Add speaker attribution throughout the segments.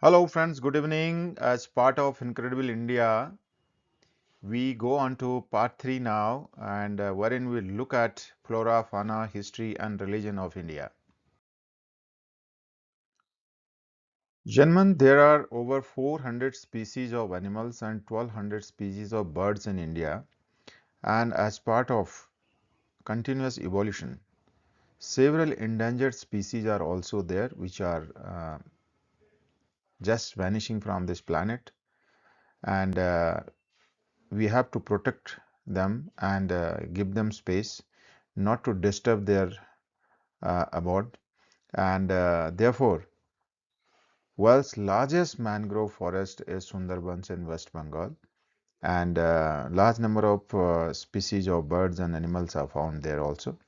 Speaker 1: Hello, friends. Good evening. As part of Incredible India, we go on to part 3 now, and wherein we look at flora, fauna, history, and religion of India. Gentlemen, there are over 400 species of animals and 1200 species of birds in India, and as part of continuous evolution, several endangered species are also there, which are just vanishing from this planet, and we have to protect them and give them space, not to disturb their abode. And therefore, world's largest mangrove forest is Sundarbans in West Bengal, and large number of species of birds and animals are found there also.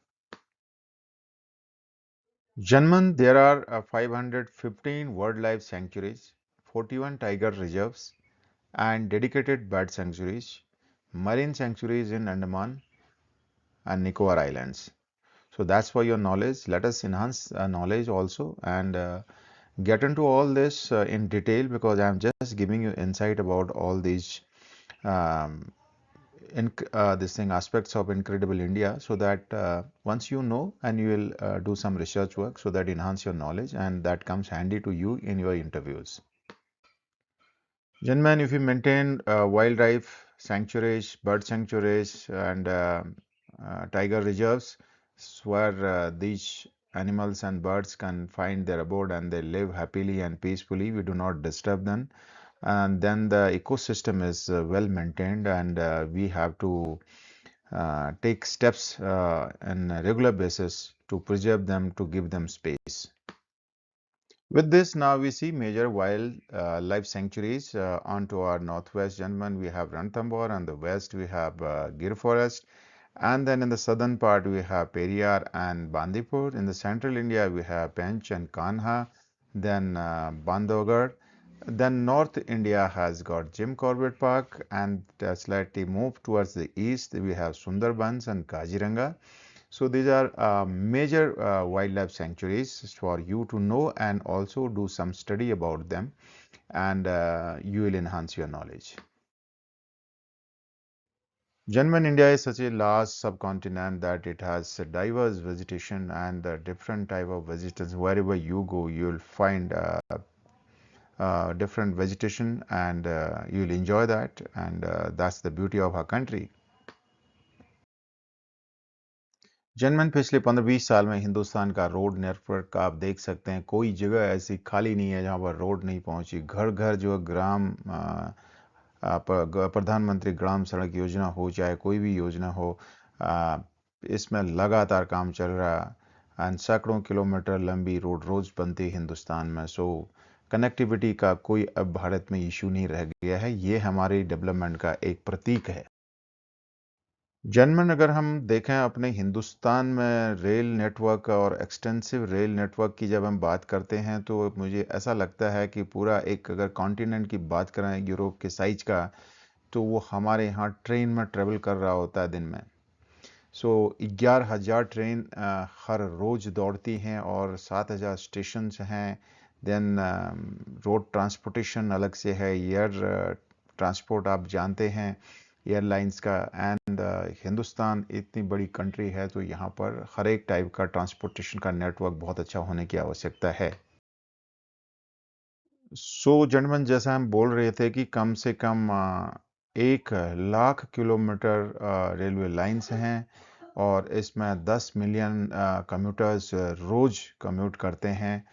Speaker 1: Janman, there are 515 wildlife sanctuaries, 41 tiger reserves, and dedicated bird sanctuaries, marine sanctuaries in Andaman and Nicobar Islands. So that's for your knowledge. Let us enhance knowledge also and get into all this in detail, because I'm just giving you insight about all these um, this thing aspects of Incredible India, so that once you know, and you will do some research work, so that enhance your knowledge and that comes handy to you in your interviews. Gentlemen, if you maintain wildlife sanctuaries, bird sanctuaries, and tiger reserves, where these animals and birds can find their abode and they live happily and peacefully, we do not disturb them. And then the ecosystem is well maintained, and we have to take steps on a regular basis to preserve them, to give them space. With this, now we see major wildlife sanctuaries onto our northwest. Gentlemen, we have Ranthambore, and the west we have Gir Forest, and then in the southern part we have Periyar and Bandipur. In the central India we have Pench and Kanha, then Bandhavgarh. Then North India has got Jim Corbett Park, and slightly move towards the east we have Sundarbans and Kaziranga. So these are major wildlife sanctuaries for you to know and also do some study about them, and you will enhance your knowledge. Gentlemen, India is such a large subcontinent that it has a diverse vegetation and different type of vegetation. Wherever you go, you will find different vegetation, and you will enjoy that, and that's the beauty of our country. जनमन पिछले 15-20 साल में हिंदुस्तान का road network आप देख सकते हैं, कोई जगह ऐसी खाली नहीं है जहां पर रोड नहीं पहुंची। घर घर जो ग्राम प्रधानमंत्री ग्राम सड़क योजना हो, चाहे कोई भी योजना हो, इसमें लगातार काम चल रहा है, एंड सैकड़ों किलोमीटर लंबी रोड रोज बनती है हिंदुस्तान में। सो कनेक्टिविटी का कोई अब भारत में इशू नहीं रह गया है। ये हमारी डेवलपमेंट का एक प्रतीक है। जनमन, अगर हम देखें अपने हिंदुस्तान में रेल नेटवर्क और एक्सटेंसिव रेल नेटवर्क की जब हम बात करते हैं, तो मुझे ऐसा लगता है कि पूरा एक, अगर कॉन्टिनेंट की बात करें यूरोप के साइज का, तो वो हमारे यहाँ ट्रेन में ट्रेवल कर रहा होता है दिन में। सो 11,000 ट्रेन हर रोज दौड़ती हैं और 7,000 स्टेशन हैं। देन रोड ट्रांसपोर्टेशन अलग से है, एयर ट्रांसपोर्ट आप जानते हैं एयरलाइंस का, एंड हिंदुस्तान इतनी बड़ी कंट्री है, तो यहाँ पर हर एक टाइप का ट्रांसपोर्टेशन का नेटवर्क बहुत अच्छा होने की आवश्यकता है। सो जेंटलमैन, जैसा हम बोल रहे थे कि कम से कम 1 लाख किलोमीटर रेलवे लाइंस हैं, और इसमें 10 मिलियन कम्यूटर्स रोज कम्यूट करते हैं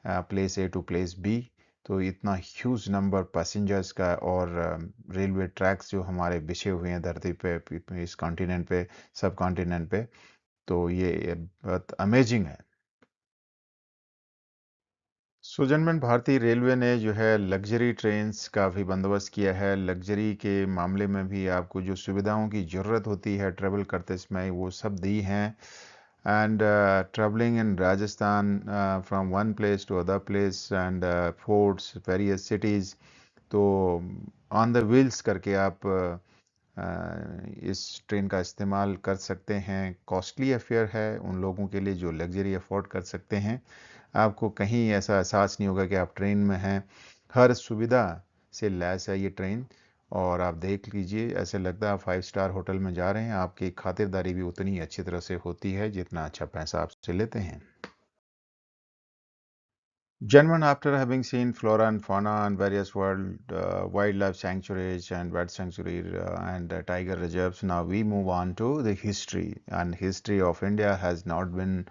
Speaker 1: place A to place B. तो इतना ह्यूज नंबर पैसेंजर्स का, और रेलवे ट्रैक्स जो हमारे बिछे हुए हैं धरती पे, इस कॉन्टिनेंट पे, सब कॉन्टिनेंट पे, तो ये बहुत अमेजिंग है। सो जेंटलमैन, भारतीय रेलवे ने जो है लग्जरी ट्रेन्स का भी बंदोबस्त किया है। लग्जरी के मामले में भी आपको जो सुविधाओं की ज़रूरत होती है ट्रेवल करते समय, वो सब दी हैं। And travelling in Rajasthan from one place to other place and forts various cities, तो ऑन द व्हील्स करके आप इस ट्रेन का इस्तेमाल कर सकते हैं। कॉस्टली अफेयर है उन लोगों के लिए जो लग्जरी अफोर्ड कर सकते हैं। आपको कहीं ऐसा एहसास नहीं होगा कि आप ट्रेन में हैं। हर सुविधा से लैस है ये ट्रेन। और आप देख लीजिए, ऐसे लगता है आप 5 स्टार होटल में जा रहे हैं। आपकी खातिरदारी भी उतनी अच्छी तरह से होती है जितना अच्छा पैसा आपसे लेते हैं। Gentlemen, after having seen flora and fauna and various world wildlife sanctuaries and bird sanctuary and tiger reserves, now we move on to the history. And history of India has not been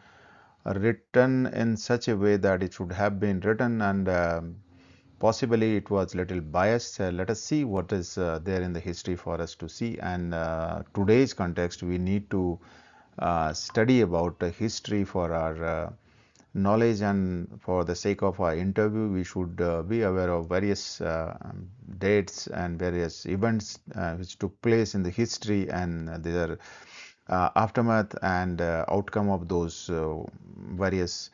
Speaker 1: written in such a way that it should have been written, and possibly it was little biased. Let us see what is there in the history for us to see. And today's context, we need to study about the history for our knowledge, and for the sake of our interview we should be aware of various dates and various events which took place in the history, and their aftermath and outcome of those various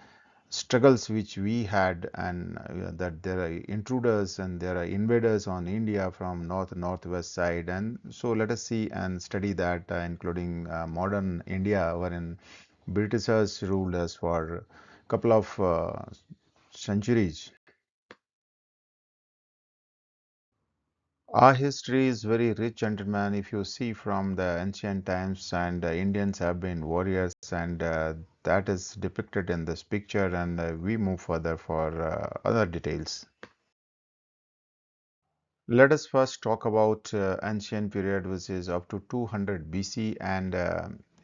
Speaker 1: struggles which we had, and that there are intruders and there are invaders on India from northwest side. And so let us see and study that, including modern India, wherein Britishers ruled us for a couple of centuries. Our history is very rich, gentlemen. If you see from the ancient times, and Indians have been warriors, and that is depicted in this picture. And we move further for other details. Let us first talk about ancient period, which is up to 200 BC, and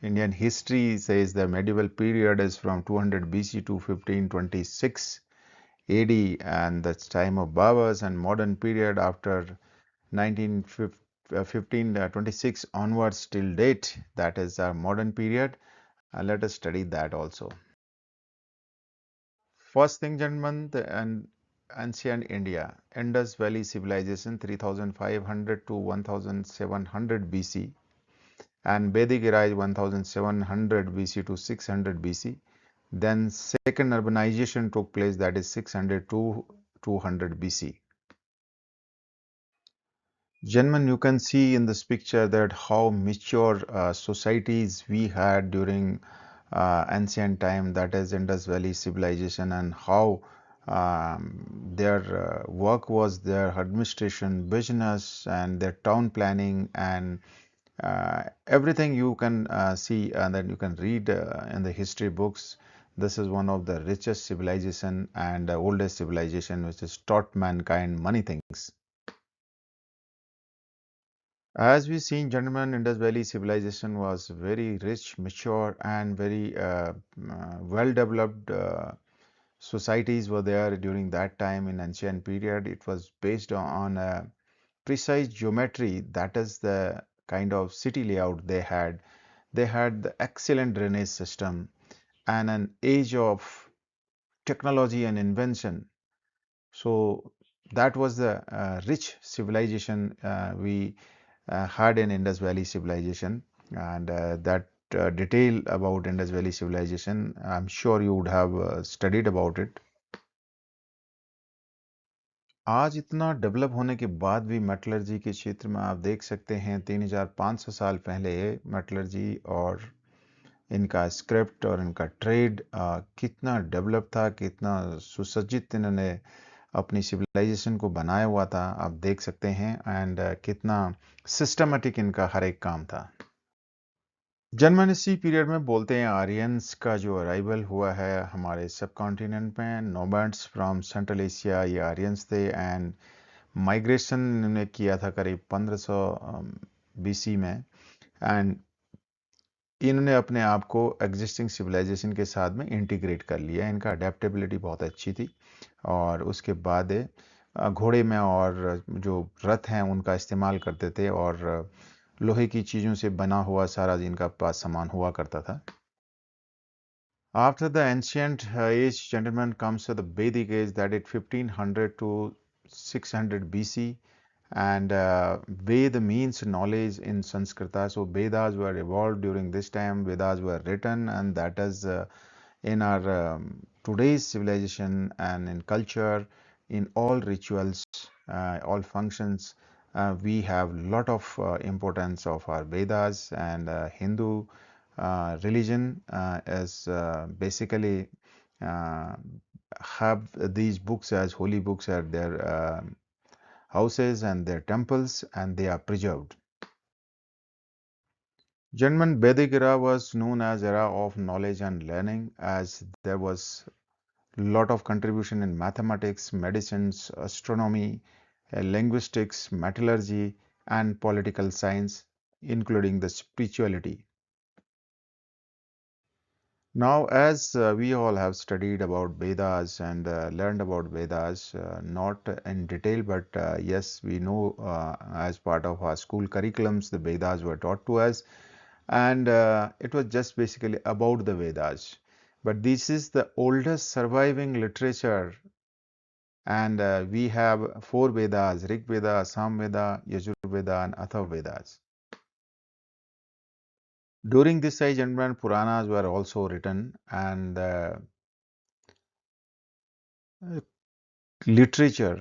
Speaker 1: Indian history says the medieval period is from 200 BC to 1526 AD, and that's time of Baburs. And modern period after 1526 onwards till date, that is our modern period. Let us study that also. First thing, gentlemen, the ancient India, Indus Valley Civilization 3500 to 1700 BC, and Vedic era is 1700 BC to 600 BC. Then second urbanization took place, that is 600 to 200 BC. Gentlemen, you can see in this picture that how mature societies we had during ancient time, that is Indus Valley civilization, and how their work was, their administration, business, and their town planning, and everything you can see and then you can read in the history books. This is one of the richest civilization and oldest civilization which has taught mankind many things. As we seen, gentlemen, Indus Valley civilization was very rich, mature, and very well developed societies were there during that time in ancient period. It was based on a precise geometry, that is the kind of city layout they had. They had the excellent drainage system and an age of technology and invention. So that was the rich civilization we had in Indus Valley civilization, and that detail about Indus Valley civilization, I'm sure you would have studied about it. आज इतना develop होने के बाद भी metallurgy के क्षेत्र में आप देख सकते हैं 3500 साल पहले मेटलर्जी और इनका स्क्रिप्ट और इनका ट्रेड कितना डेवलप था, कितना सुसज्जित इन्होंने अपनी सिविलाइजेशन को बनाया हुआ था, आप देख सकते हैं। एंड कितना सिस्टमेटिक इनका हर एक काम था। जर्मन इसी पीरियड में बोलते हैं आर्यंस का जो अराइवल हुआ है हमारे सब कॉन्टिनेंट में, नोमैड्स फ्रॉम सेंट्रल एशिया, ये आर्यंस थे। एंड माइग्रेशन इन्होंने किया था करीब 1500 बीसी में। एंड इन्होंने अपने आप को एग्जिस्टिंग सिविलाइजेशन के साथ में इंटीग्रेट कर लिया। इनका अडेप्टेबिलिटी बहुत अच्छी थी। और उसके बाद घोड़े में और जो रथ हैं उनका इस्तेमाल करते थे, और लोहे की चीज़ों से बना हुआ सारा जिनका पास सामान हुआ करता था। After the ancient age, gentlemen, comes to the Vedic age, that is 1500 to 600 BC. And Ved means knowledge in Sanskrita. So Vedas were evolved during this time. Vedas were written, and that is in our today's civilization and in culture, in all rituals, all functions. We have lot of importance of our Vedas, and Hindu religion is basically uh, have these books as holy books at their houses and their temples, and they are preserved. Gentlemen, Vedic era was known as era of knowledge and learning, as there was lot of contribution in mathematics, medicines, astronomy, linguistics, metallurgy, and political science, including the spirituality. Now, as we all have studied about Vedas and learned about Vedas, not in detail, but yes, we know as part of our school curriculums, the Vedas were taught to us, and it was just basically about the Vedas. But this is the oldest surviving literature, and we have four Vedas: Rig Veda, Sam Veda, Yajur Veda, and Atharva Vedas. During this age, gentlemen, Puranas were also written, and literature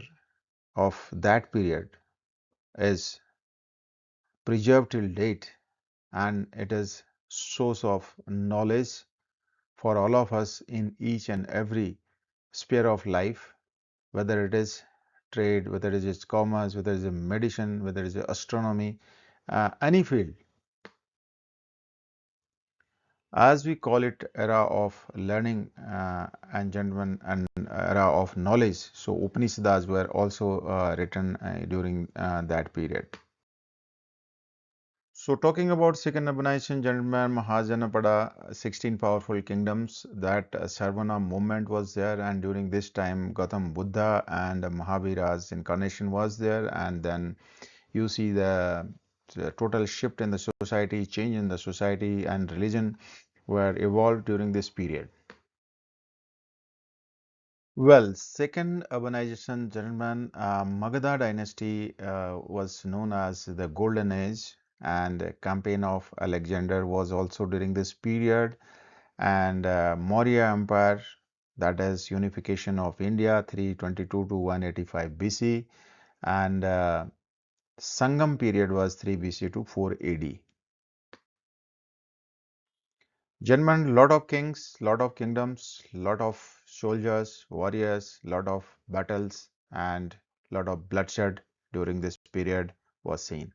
Speaker 1: of that period is preserved till date, and it is source of knowledge for all of us in each and every sphere of life, whether it is trade, whether it is commerce, whether it is medicine, whether it is astronomy, any field. As we call it era of learning, and gentlemen, and era of knowledge, so Upanishads were also written during that period. So talking about second urbanization, gentlemen, Mahajanapada, 16 powerful kingdoms, that Sarvana movement was there, and during this time Gautam Buddha and Mahavira's incarnation was there, and then you see the total shift in the society, change in the society, and religion were evolved during this period. Well, second urbanization, gentlemen, Magadha dynasty was known as the Golden Age, and the campaign of Alexander was also during this period, and Maurya Empire, that is unification of India, 322 to 185 BC, and Sangam period was 3 BC to 4 AD. Gentlemen, lot of kings, lot of kingdoms, lot of soldiers, warriors, lot of battles, and lot of bloodshed during this period was seen.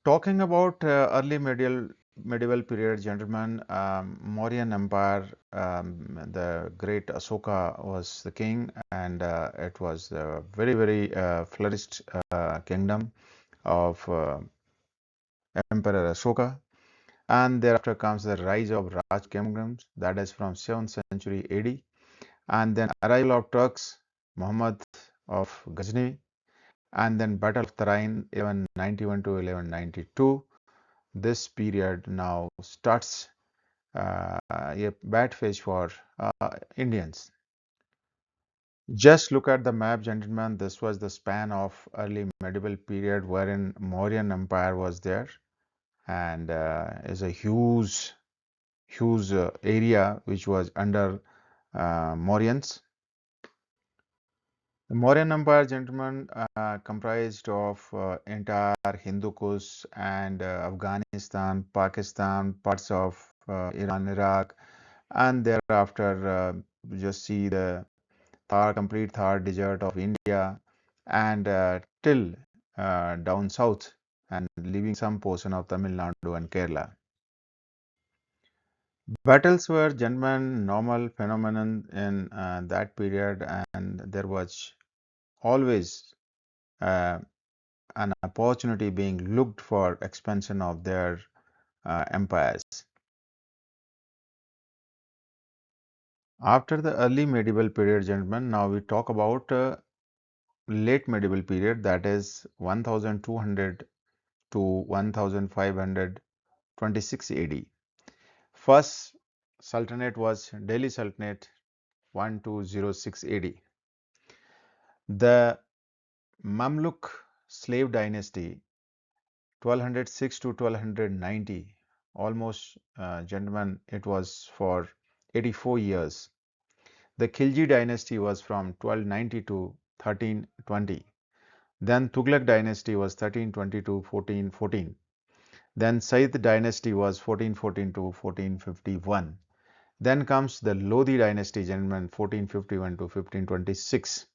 Speaker 1: Talking about early medieval period, gentlemen, Mauryan Empire, the great Asoka was the king, and it was a very flourished kingdom of Emperor Asoka. And thereafter comes the rise of Raj kingdoms, that is from 7th century AD, and then arrival of Turks, Muhammad of Ghazni, and then Battle of Tarain, 1191 to 1192. This period now starts a bad phase for Indians. Just look at the map, gentlemen. This was the span of early medieval period wherein Mauryan Empire was there, and is a huge area which was under Mauryans. The Mauryan Empire, gentlemen, comprised of entire Hindu Kush and Afghanistan, Pakistan, parts of Iran, Iraq, and thereafter just see the complete Thar desert of India, and till down south, and leaving some portion of Tamil Nadu and Kerala. Battles were gentlemen normal phenomenon in that period, and there was always uh, an opportunity being looked for expansion of their empires. After the early medieval period, gentlemen, now we talk about late medieval period, that is 1200 to 1526 AD. First Sultanate was Delhi Sultanate, 1206 AD. The Mamluk slave dynasty, 1206 to 1290, almost, gentlemen, it was for 84 years. The Khilji dynasty was from 1290 to 1320. Then Tughlaq dynasty was 1320 to 1414. Then Sayyid dynasty was 1414 to 1451. Then comes the Lodi dynasty, gentlemen, 1451 to 1526.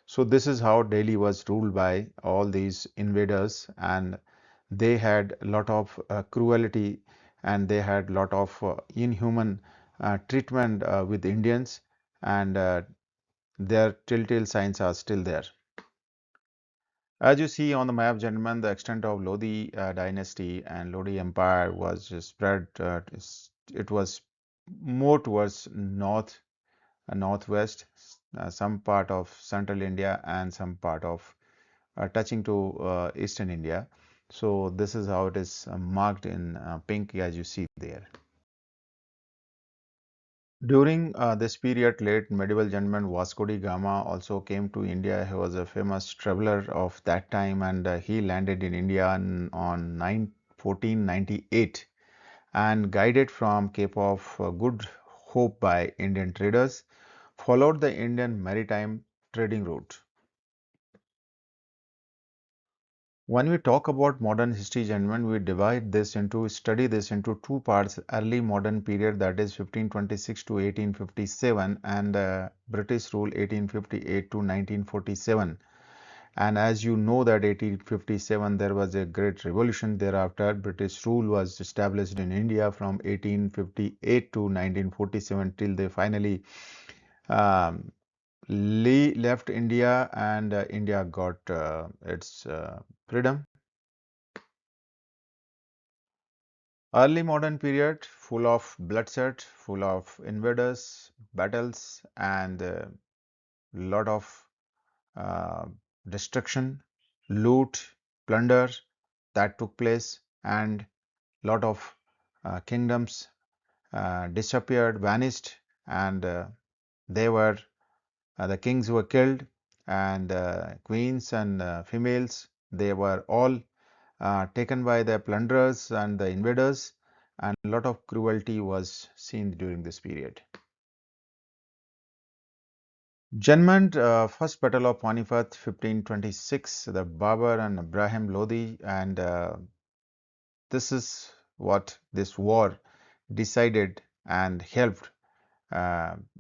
Speaker 1: So this is how Delhi was ruled by all these invaders, and they had a lot of cruelty, and they had a lot of inhuman treatment with Indians, and their telltale signs are still there. As you see on the map, gentlemen, the extent of Lodi dynasty and Lodi Empire was spread. It was more towards north, northwest, some part of central India, and some part of touching to eastern India. So this is how it is marked in pink, as you see there. During this period, late medieval gentleman Vasco da Gama also came to India. He was a famous traveler of that time, and he landed in India on 1498 and guided from Cape of Good Hope by Indian traders, followed the Indian maritime trading route. When we talk about modern history, gentlemen, we study this into two parts: early modern period, that is 1526 to 1857, and British rule 1858 to 1947. And as you know that 1857 there was a great revolution. Thereafter, British rule was established in India from 1858 to 1947 till they finally um, left India, and India got its freedom. Early modern period, full of bloodshed, full of invaders, battles, and lot of uh, destruction, loot, plunder that took place, and lot of kingdoms disappeared, vanished, and they were the kings were killed, and queens and females, they were all taken by the plunderers and the invaders, and a lot of cruelty was seen during this period. Janmand, First Battle of Panipat, 1526, the Babur and Ibrahim Lodi, and this is what this war decided and helped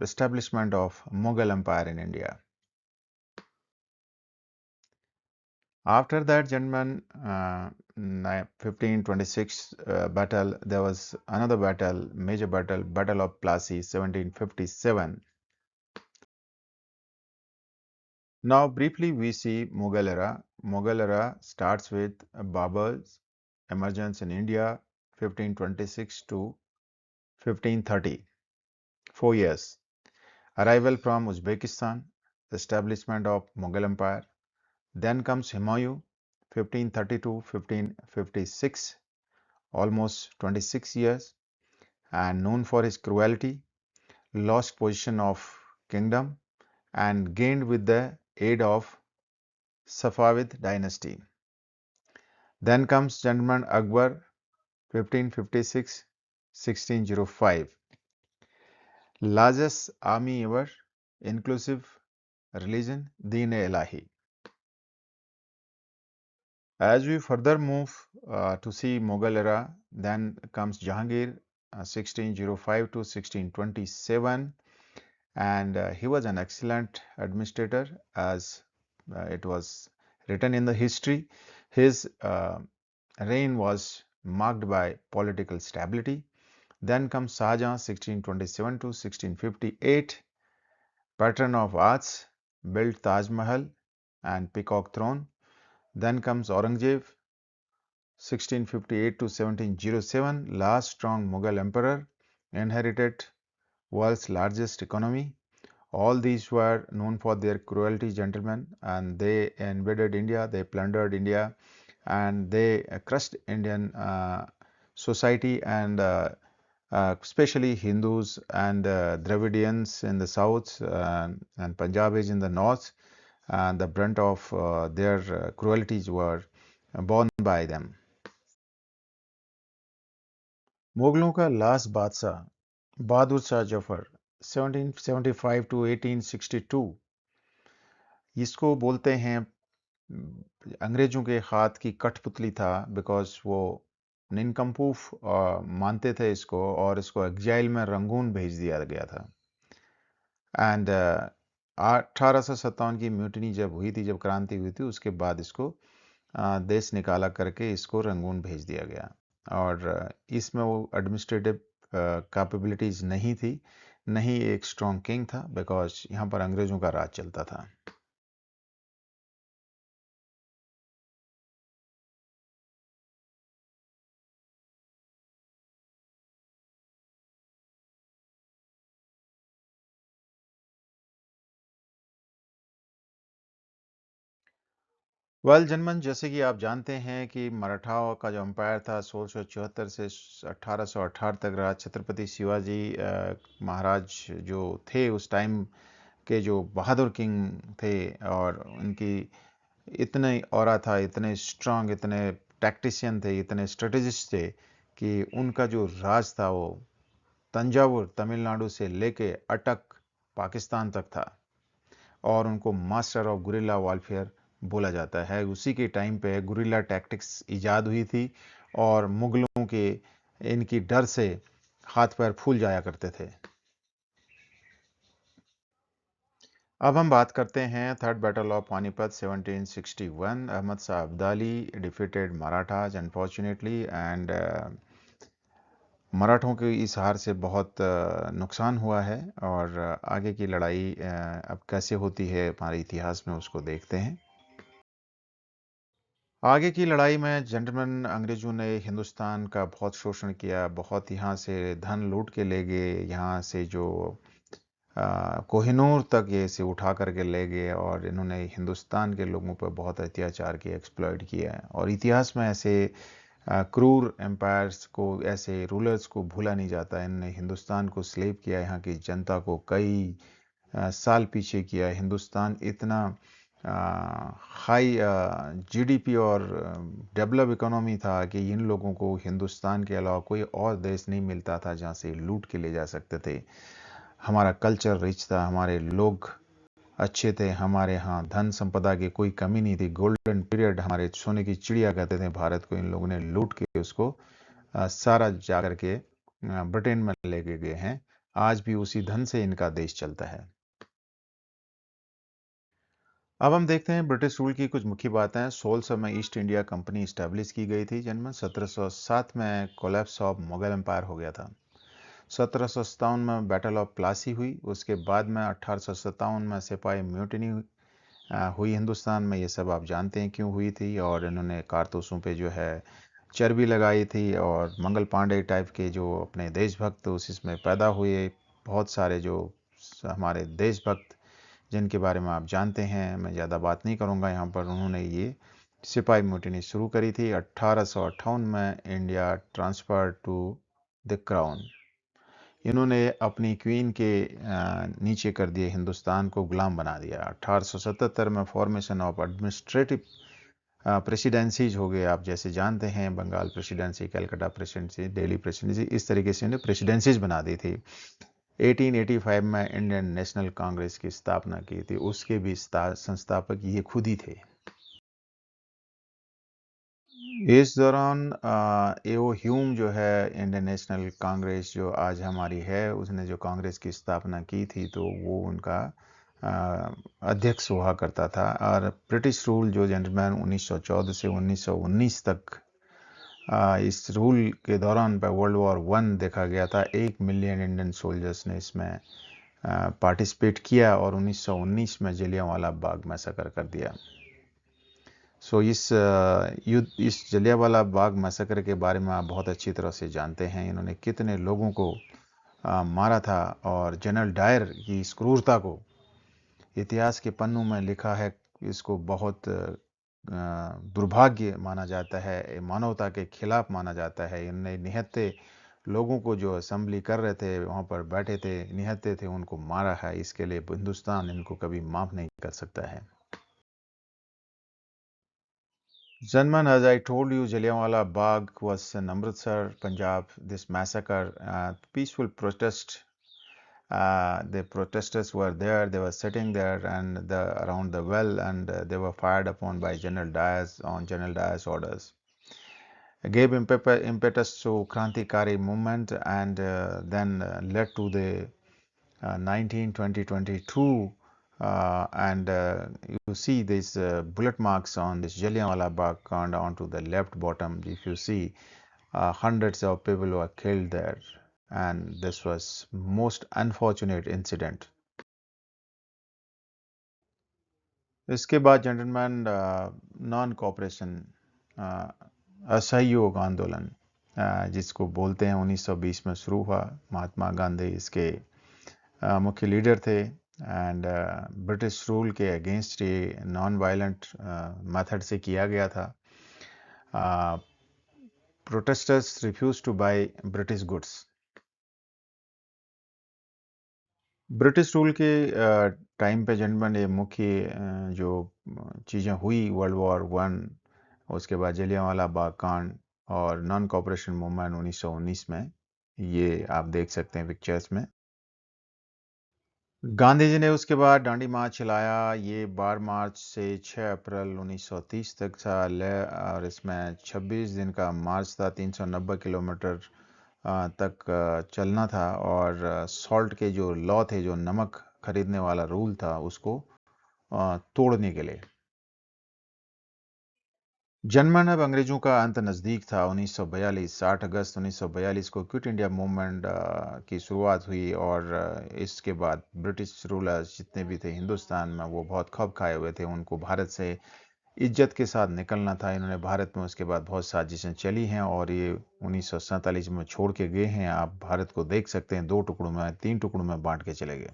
Speaker 1: establishment of Mughal Empire in India. After that, gentlemen, 1526 battle, there was another battle, major battle, Battle of Plassey, 1757. Now, briefly, we see Mughal era. Mughal era starts with Babur's emergence in India, 1526 to 1530, 4 years. Arrival from Uzbekistan, establishment of Mughal Empire. Then comes Humayun, 1532 1556, almost 26 years, and known for his cruelty, lost position of kingdom, and gained with the aid of Safavid dynasty. Then comes gentleman Akbar, 1556 1605, largest army ever, inclusive religion, Deen-e-Ilahi. As we further move to see Mughal era, then comes Jahangir, 1605 to 1627, and he was an excellent administrator, as it was written in the history. His reign was marked by political stability. Then comes Shah Jahan, 1627 to 1658, patron of arts, built Taj Mahal and Peacock Throne. Then comes Aurangzeb, 1658 to 1707, last strong Mughal emperor, inherited world's largest economy. All these were known for their cruelty, gentlemen, and they invaded India, they plundered India, and they crushed Indian society, and especially Hindus and Dravidians in the south, and Punjabis in the north, and the brunt of their cruelties were borne by them. मुगलों का last बादशाह Bahadur Shah Zafar 1775 to 1862, इसको बोलते हैं अंग्रेजों के हाथ की कठपुतली था, बिकॉज वो निनकम्पूफ मानते थे इसको, और इसको एग्जाइल में रंगून भेज दिया गया था। एंड 1857 की म्यूटिनी जब हुई थी, जब क्रांति हुई थी, उसके बाद इसको देश निकाला करके इसको रंगून भेज दिया गया। और इसमें वो एडमिनिस्ट्रेटिव कैपेबिलिटीज नहीं थी, नहीं एक स्ट्रॉन्ग किंग था, बिकॉज यहाँ पर अंग्रेजों का राज चलता था। वेल जनमन, जैसे कि आप जानते हैं कि मराठाओं का जो एम्पायर था 1674 से 1818 तक रहा। छत्रपति शिवाजी महाराज जो थे उस टाइम के, जो बहादुर किंग थे, और उनकी इतने ऑरा था, इतने स्ट्रांग, इतने टैक्टिशियन थे, इतने स्ट्रेटेजिस्ट थे, कि उनका जो राज था वो तंजावुर तमिलनाडु से लेके अटक पाकिस्तान तक था। और उनको मास्टर ऑफ गुरिल्ला वॉरफेयर बोला जाता है। उसी के टाइम पे गुरिल्ला टैक्टिक्स इजाद हुई थी, और मुगलों के इनकी डर से हाथ पैर फूल जाया करते थे। अब हम बात करते हैं third battle of Panipat 1761। Ahmad Shah Abdali defeated Marathas unfortunately, and मराठों के इस हार से बहुत नुकसान हुआ है। और आगे की लड़ाई अब कैसे होती है हमारे इतिहास में, उसको देखते हैं। आगे की लड़ाई में जेंटलमैन अंग्रेजों ने हिंदुस्तान का बहुत शोषण किया, बहुत यहाँ से धन लूट के ले गए, यहाँ से जो कोहिनूर तक ये से उठा करके ले गए, और इन्होंने हिंदुस्तान के लोगों पर बहुत अत्याचार किया, एक्सप्लॉइट किया है। और इतिहास में ऐसे क्रूर एम्पायर्स को, ऐसे रूलर्स को भूला नहीं जाता। इन्होंने हिंदुस्तान को स्लेव किया, यहाँ की जनता को कई साल पीछे किया। हिंदुस्तान इतना हाई जीडीपी और डेवलप इकोनॉमी था कि इन लोगों को हिंदुस्तान के अलावा कोई और देश नहीं मिलता था जहाँ से लूट के ले जा सकते थे। हमारा कल्चर रिच था, हमारे लोग अच्छे थे, हमारे यहाँ धन संपदा की कोई कमी नहीं थी। गोल्डन पीरियड, हमारे सोने की चिड़िया कहते थे भारत को, इन लोगों ने लूट के उसको सारा जा करके ब्रिटेन में लेके गए हैं। आज भी उसी धन से इनका देश चलता है। अब हम देखते हैं ब्रिटिश रूल की कुछ मुख्य बातें। 1600 में ईस्ट इंडिया कंपनी इस्टेब्लिश की गई थी। जन्म 1707 में कोलैप्स ऑफ मुगल एम्पायर हो गया था। 1757 में बैटल ऑफ प्लासी हुई। उसके बाद में 1857 में सिपाही म्यूटिनी हुई हिंदुस्तान में। ये सब आप जानते हैं क्यों हुई थी। और इन्होंने कारतूसों पे जो है चर्बी लगाई थी, और मंगल पांडे टाइप के जो अपने देशभक्त उस इसमें पैदा हुए। बहुत सारे जो हमारे देशभक्त, जिनके बारे में आप जानते हैं, मैं ज़्यादा बात नहीं करूँगा यहाँ पर, उन्होंने ये सिपाही म्यूटिनी शुरू करी थी। 1858 में India transfer to the crown. इन्होंने अपनी क्वीन के नीचे कर दिए, हिंदुस्तान को गुलाम बना दिया। 1877 में फॉर्मेशन ऑफ एडमिनिस्ट्रेटिव प्रेसिडेंसीज हो गए। आप जैसे जानते हैं, Bengal presidency, Calcutta presidency, Delhi presidency, इस तरीके से उन्हें प्रेसिडेंसीज बना दी थी। 1885 में इंडियन नेशनल कांग्रेस की स्थापना की थी। उसके भी संस्थापक ये खुद ही थे। इस दौरान एओ ह्यूम जो है, इंडियन नेशनल कांग्रेस जो आज हमारी है, उसने जो कांग्रेस की स्थापना की थी, तो वो उनका अध्यक्ष हुआ करता था। और ब्रिटिश रूल जो जेंटलमैन 1914 से 1919 तक, इस रूल के दौरान पर वर्ल्ड वॉर वन देखा गया था। 1 मिलियन इंडियन सोल्जर्स ने इसमें पार्टिसिपेट किया, और 1919 में जलियांवाला बाग मैसेकर कर दिया। सो इस युद्ध, इस जलियांवाला बाग मैसेकर के बारे में आप बहुत अच्छी तरह से जानते हैं। इन्होंने कितने लोगों को मारा था, और जनरल डायर की इस क्रूरता को इतिहास के पन्नों में लिखा है। इसको बहुत दुर्भाग्य माना जाता है, मानवता के खिलाफ माना जाता है। इनने निहत्थे लोगों को, जो असेंबली कर रहे थे, वहाँ पर बैठे थे, निहत्थे थे, उनको मारा है। इसके लिए हिंदुस्तान इनको कभी माफ नहीं कर सकता है। Zanman, as I told you, Jallianwala Bagh was in Amritsar, Punjab. This massacre, peaceful protest. The protesters were there. They were sitting there and around the well, and they were fired upon by General Dyer's on General Dyer's orders. gave impetus to Krantikari movement, and then led to the 1922, and you see these bullet marks on this Jallianwala Bagh and onto the left bottom. If you see, hundreds of people were killed there, and this was most unfortunate incident. इसके बाद gentleman non cooperation असहयोग आंदोलन जिसको बोलते हैं 1920 में शुरू हुआ। महात्मा गांधी इसके मुख्य लीडर थे, एंड ब्रिटिश रूल के अगेंस्ट ये नॉन वायलेंट मेथड से किया गया था। Protesters refuse to buy British goods. British rule के टाइम पे जेंटलमैन ये मुख्य जो चीज़ें हुई वर्ल्ड वॉर वन, उसके बाद जलियांवाला बाग कांड और नॉन कॉपरेशन मूवमेंट 1919 में, ये आप देख सकते हैं पिक्चर्स में। गांधी जी ने उसके बाद डांडी मार्च चलाया। ये 12 मार्च से 6 अप्रैल 1930 तक था, और इसमें 26 दिन का मार्च था। 390 किलोमीटर तक चलना था, और सॉल्ट के जो लॉ थे, जो नमक खरीदने वाला रूल था, उसको तोड़ने के लिए। जनगणना अब अंग्रेजों का अंत नज़दीक था। 1942 8 अगस्त 1942 को क्विट इंडिया मूवमेंट की शुरुआत हुई, और इसके बाद ब्रिटिश रूलर्स जितने भी थे हिंदुस्तान में, वो बहुत खौफ खाए हुए थे। उनको भारत से इज्जत के साथ निकलना था। इन्होंने भारत में उसके बाद बहुत साजिशें चली हैं, और ये 1947 में छोड़ के गए हैं। आप भारत को देख सकते हैं, 2 टुकड़ों में, 3 टुकड़ों में बांट के चले गए।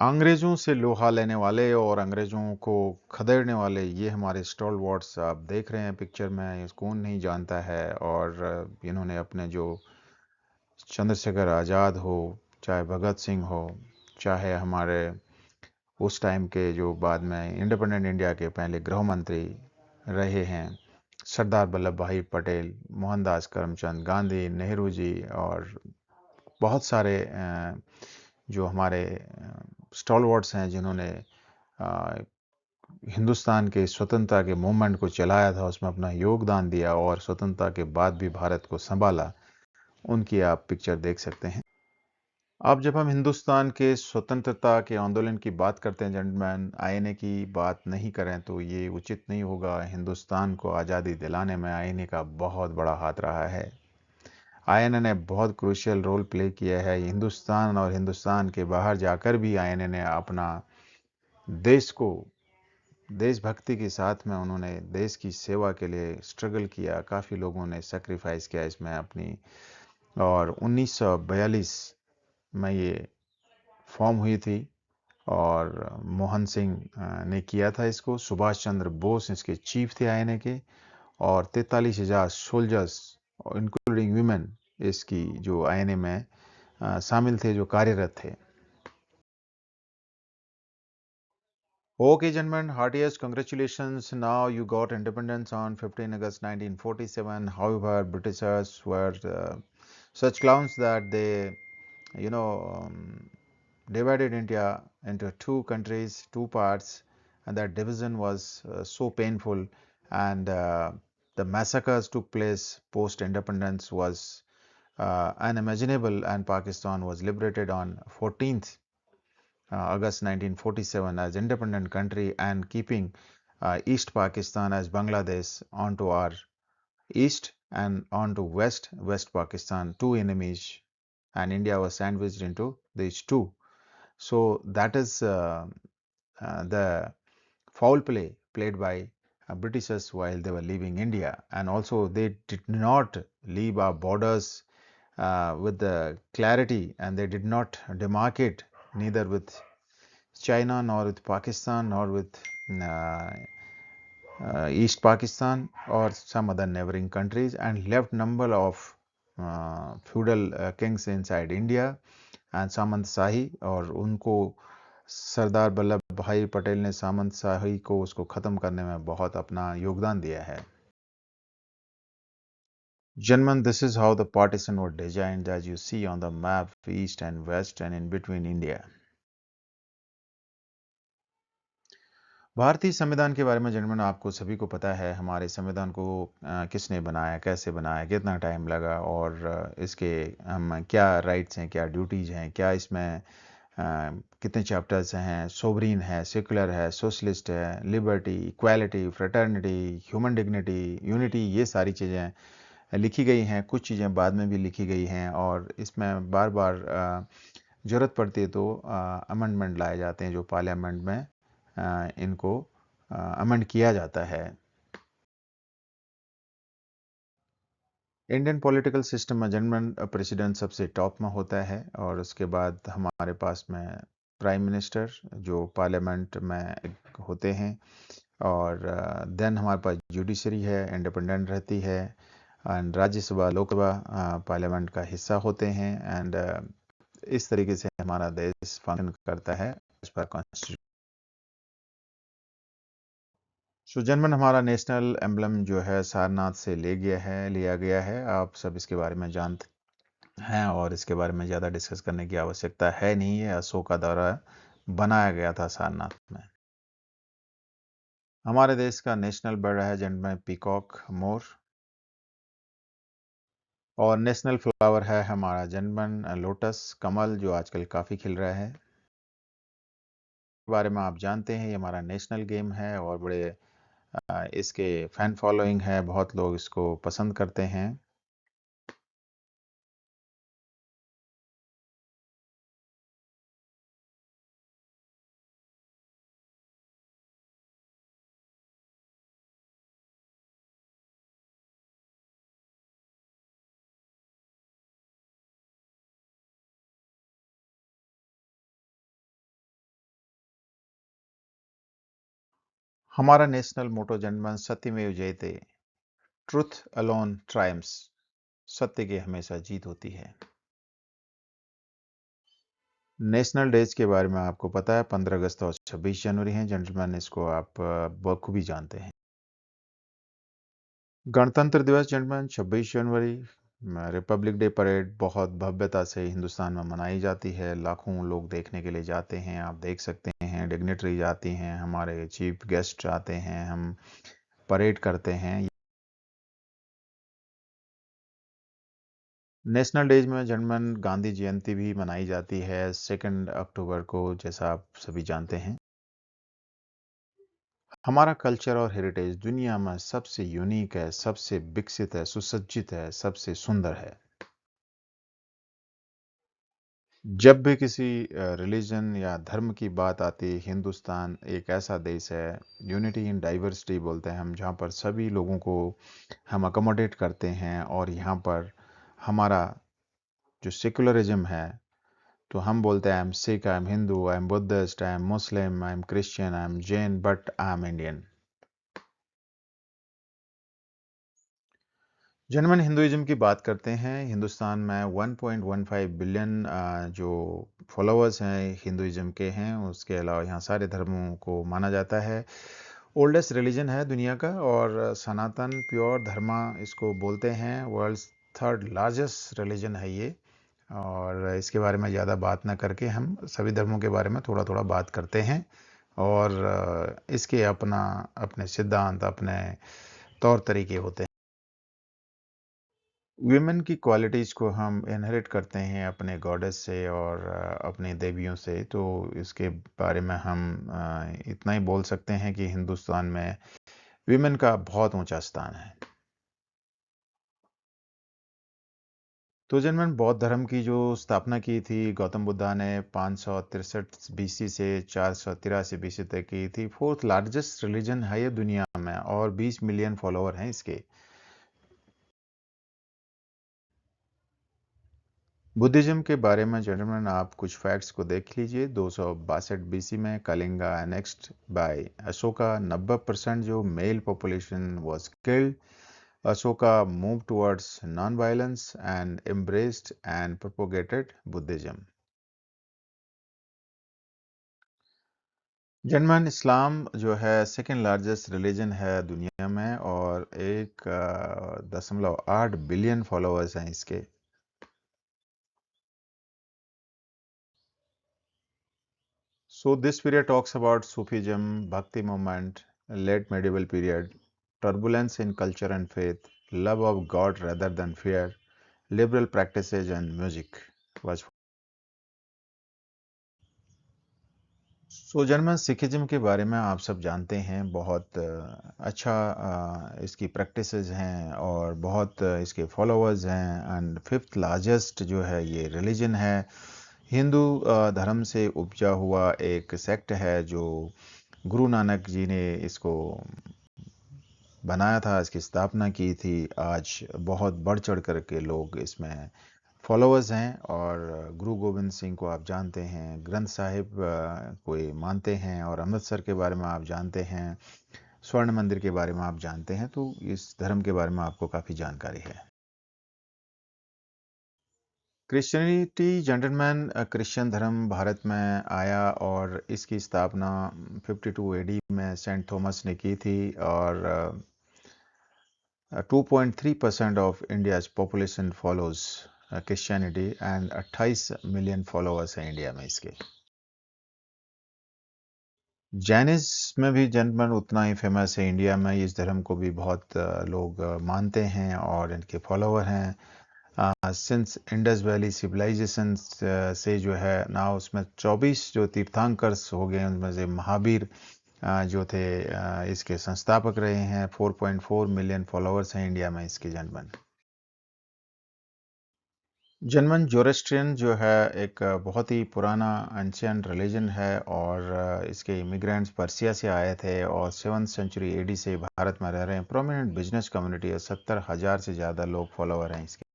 Speaker 1: अंग्रेजों से लोहा लेने वाले और अंग्रेजों को खदेड़ने वाले, ये हमारे स्टॉलवर्ड्स आप देख रहे हैं पिक्चर में। इसको कौन नहीं जानता है। और इन्होंने अपने जो चंद्रशेखर आज़ाद हो, चाहे भगत सिंह हो, चाहे हमारे उस टाइम के जो बाद में इंडिपेंडेंट इंडिया के पहले गृह मंत्री रहे हैं, सरदार वल्लभ भाई पटेल, मोहनदास करमचंद गांधी, नेहरू जी, और बहुत सारे जो हमारे स्टॉलवर्ड्स हैं जिन्होंने हिंदुस्तान के स्वतंत्रता के मूवमेंट को चलाया था, उसमें अपना योगदान दिया और स्वतंत्रता के बाद भी भारत को संभाला, उनकी आप पिक्चर देख सकते हैं। अब जब हम हिंदुस्तान के स्वतंत्रता के आंदोलन की बात करते हैं जेंटलमैन, आईएनए की बात नहीं करें तो ये उचित नहीं होगा। हिंदुस्तान को आज़ादी दिलाने में आईएनए का बहुत बड़ा हाथ रहा है। आईएनए ने बहुत क्रूशियल रोल प्ले किया है। हिंदुस्तान और हिंदुस्तान के बाहर जाकर भी आईएनए ने अपना देश को, देशभक्ति के साथ में उन्होंने देश की सेवा के लिए स्ट्रगल किया। काफ़ी लोगों ने सेक्रीफाइस किया इसमें अपनी। और 1942 में ये फॉर्म हुई थी, और मोहन सिंह ने किया था इसको। सुभाष चंद्र बोस इसके चीफ थे आईएनए के, और 43,000 सोल्जर्स इंक्लूडिंग वीमेन इसकी जो आईएनए में शामिल थे, जो कार्यरत थे। Okay, gentlemen, heartiest congratulations. Now you got independence on 15 August 1947. However, Britishers were such clowns that they, you know, divided India into two countries, two parts, and that division was so painful. And the massacres took place post independence was unimaginable, and Pakistan was liberated on 14th August 1947 as independent country, and keeping East Pakistan as Bangladesh onto our east, and onto West Pakistan, two enemies, and India was sandwiched into these two. So that is the foul play played by Britishers while they were leaving India, and also they did not leave our borders with the clarity, and they did not demarcate neither with China, nor with Pakistan, nor with uh, East Pakistan or some other neighboring countries, and left number of feudal kings inside India and सामंत शाही, और उनको सरदार वल्लभ भाई पटेल ने सामंत शाही को उसको ख़त्म करने में बहुत अपना योगदान दिया है। Gentlemen, this is how the partition was designed, as you see on the map, east and west and in between India. भारतीय संविधान के बारे में जनरल आपको सभी को पता है। हमारे संविधान को किसने बनाया, कैसे बनाया, कितना टाइम लगा और इसके हम क्या राइट्स हैं, क्या ड्यूटीज़ हैं, क्या इसमें कितने चैप्टर्स हैं, सोवरीन है, सेकुलर है, सोशलिस्ट है, liberty, equality, fraternity, human dignity, unity, ये सारी चीज़ें लिखी गई हैं। कुछ चीज़ें बाद में भी लिखी गई हैं और इसमें बार बार ज़रूरत पड़ती है तो अमेंडमेंट लाए जाते हैं, जो पार्लियामेंट में इनको अमेंड किया जाता है। इंडियन पॉलिटिकल सिस्टम में जनरल प्रेसिडेंट सबसे टॉप में होता है और उसके बाद हमारे पास में प्राइम मिनिस्टर जो पार्लियामेंट में होते हैं और देन हमारे पास जुडिशरी है, इंडिपेंडेंट रहती है एंड राज्यसभा, लोकसभा पार्लियामेंट का हिस्सा होते हैं एंड इस तरीके से हमारा देश फंक्शन करता है इस पर कॉन्स्टिट्यूशन। सो जनमन हमारा नेशनल एम्बलम जो है सारनाथ से लिया गया है। आप सब इसके बारे में जानते हैं और इसके बारे में ज़्यादा डिस्कस करने की आवश्यकता है नहीं। है अशोक का दौरा बनाया गया था सारनाथ में। हमारे देश का नेशनल बर्ड है जिनमें पीकॉक, मोर और नेशनल फ्लावर है हमारा जनमन लोटस, कमल, जो आजकल काफ़ी खिल रहा है। बारे में आप जानते हैं, ये हमारा नेशनल गेम है और बड़े इसके फैन फॉलोइंग है, बहुत लोग इसको पसंद करते हैं। हमारा नेशनल मोटो जनमन सत्यमेव जयते, ट्रुथ अलोन ट्रायम्फ्स, सत्य की हमेशा जीत होती है। नेशनल डेज के बारे में आपको पता है, 15 अगस्त और 26 जनवरी हैं जेंटलमैन, इसको आप बखूबी जानते हैं। गणतंत्र दिवस जेंटलमैन 26 जनवरी, रिपब्लिक डे परेड बहुत भव्यता से हिंदुस्तान में मनाई जाती है। लाखों लोग देखने के लिए जाते हैं, आप देख सकते हैं, डिग्नेटरी जाती हैं, हमारे चीफ गेस्ट आते हैं, हम परेड करते हैं। नेशनल डेज में जनमन गांधी जयंती भी मनाई जाती है 2 अक्टूबर को, जैसा आप सभी जानते हैं। हमारा कल्चर और हेरिटेज दुनिया में सबसे यूनिक है, सबसे विकसित है, सुसज्जित है, सबसे सुंदर है। जब भी किसी रिलीजन या धर्म की बात आती है, हिंदुस्तान एक ऐसा देश है, यूनिटी इन डाइवर्सिटी बोलते हैं हम, जहाँ पर सभी लोगों को हम अकोमोडेट करते हैं और यहाँ पर हमारा जो सेकुलरिज्म है, तो हम बोलते हैं I am Sikh, I am Hindu, I am Buddhist, I am Muslim, I am Christian, I am Jain, but I am Indian. Janman Hinduism की बात करते हैं। हिंदुस्तान में 1.15 बिलियन जो फॉलोअर्स हैं हिंदुइज्म के हैं। उसके अलावा यहाँ सारे धर्मों को माना जाता है। ओल्डेस्ट रिलीजन है दुनिया का और सनातन प्योर धर्मा इसको बोलते हैं। वर्ल्ड्स थर्ड लार्जेस्ट रिलीजन है ये। और इसके बारे में ज़्यादा बात ना करके हम सभी धर्मों के बारे में थोड़ा थोड़ा बात करते हैं और इसके अपना अपने सिद्धांत, अपने तौर तरीके होते हैं। विमेन की क्वालिटीज़ को हम इनहेरिट करते हैं अपने गॉडेस से और अपने देवियों से। तो इसके बारे में हम इतना ही बोल सकते हैं कि हिंदुस्तान में विमेन का बहुत ऊंचा स्थान है। तो जिनमें बौद्ध धर्म की जो स्थापना की थी गौतम बुद्धा ने 563 बीसी से 483 बीसी तक की थी। फोर्थ लार्जेस्ट रिलीजन है ये दुनिया में और 20 मिलियन फॉलोअर हैं इसके। बुद्धिज्म के बारे में जनरल आप कुछ फैक्ट्स को देख लीजिए। 262 बीसी में कलिंगा एनेक्स्ड बाय अशोका, 90% जो mail population was killed. Ashoka moved towards non-violence and embraced and propagated Buddhism. जनमन इस्लाम जो है सेकेंड लार्जेस्ट रिलीजन है दुनिया में और 1.8 बिलियन फॉलोअर्स हैं इसके। So this period talks about Sufism, Bhakti movement, late medieval period, turbulence in culture and faith, love of God rather than fear, liberal practices and music was। German Sikhism के बारे में आप सब जानते हैं, बहुत अच्छा इसकी प्रैक्टिसेस हैं और बहुत इसके फॉलोअर्स हैं, एंड फिफ्थ लार्जेस्ट जो है ये रिलीजन है। हिंदू धर्म से उपजा हुआ एक सेक्ट है जो गुरु नानक जी ने इसको बनाया था, इसकी स्थापना की थी। आज बहुत बढ़ चढ़ कर के लोग इसमें फॉलोअर्स हैं, और गुरु गोविंद सिंह को आप जानते हैं, ग्रंथ साहिब को ये मानते हैं, और अमृतसर के बारे में आप जानते हैं, स्वर्ण मंदिर के बारे में आप जानते हैं। तो इस धर्म के बारे में आपको काफ़ी जानकारी है। क्रिश्चियनिटी जेंटलमैन, क्रिश्चियन धर्म भारत में आया और इसकी स्थापना 52 एडी में सेंट थॉमस ने की थी, और 2.3% of India's population follows Christianity, and 28 million followers हैं इंडिया में इसके। जैनिज्म में भी जेंटलमैन उतना ही फेमस है इंडिया में। इस धर्म को भी बहुत लोग मानते हैं और इनके फॉलोअर हैं। सिंस इंडस वैली सिविलाइजेशन से जो है ना, उसमें 24 जो तीर्थंकर्स हो गए, उनमें से महावीर जो थे इसके संस्थापक रहे हैं। 4.4 मिलियन फॉलोअर्स हैं इंडिया में इसके जेंटलमैन। जर्मन जोरेस्ट्रियन जो है एक बहुत ही पुराना एंशियंट रिलीजन है, और इसके इमिग्रेंट्स पर्सिया से आए थे और 7th सेंचुरी एडी से भारत में रह रहे हैं। प्रोमिनेंट बिजनेस कम्युनिटी है, 70,000 से ज़्यादा लोग फॉलोअर हैं इसके।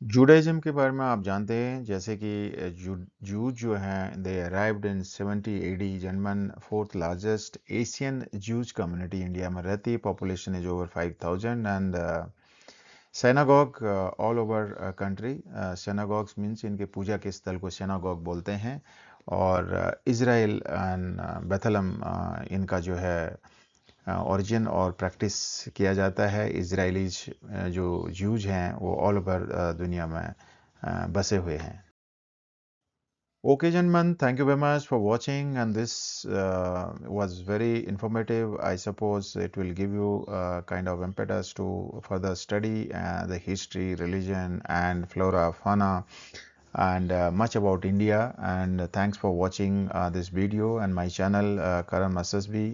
Speaker 1: जूडाइज्म के बारे में आप जानते हैं, जैसे कि जूज जो हैं, they arrived in 70 AD. German fourth largest Asian Jews community India में रहती है। Population is over 5,000, and synagogue all over country। synagogues means इनके पूजा के स्थल को synagogue बोलते हैं, और इज़राइल एंड बेथलम इनका जो है ओरिजिन और प्रैक्टिस किया जाता है। इजराइलीज जो जूज हैं वो ऑल ओवर दुनिया में बसे हुए हैं। Okay, gentlemen, thank you very much for watching, and this was very informative. I suppose it will give you kind of impetus to further study the history, religion, and flora, fauna, and much about India. And thanks for watching this video and my channel, Karan Masasbi,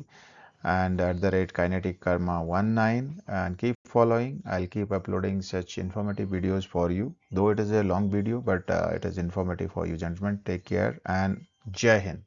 Speaker 1: and at the rate Kinetic Karma 19, and keep following. I'll keep uploading such informative videos for you, though it is a long video, but it is informative for you, gentlemen. Take care and Jai Hind.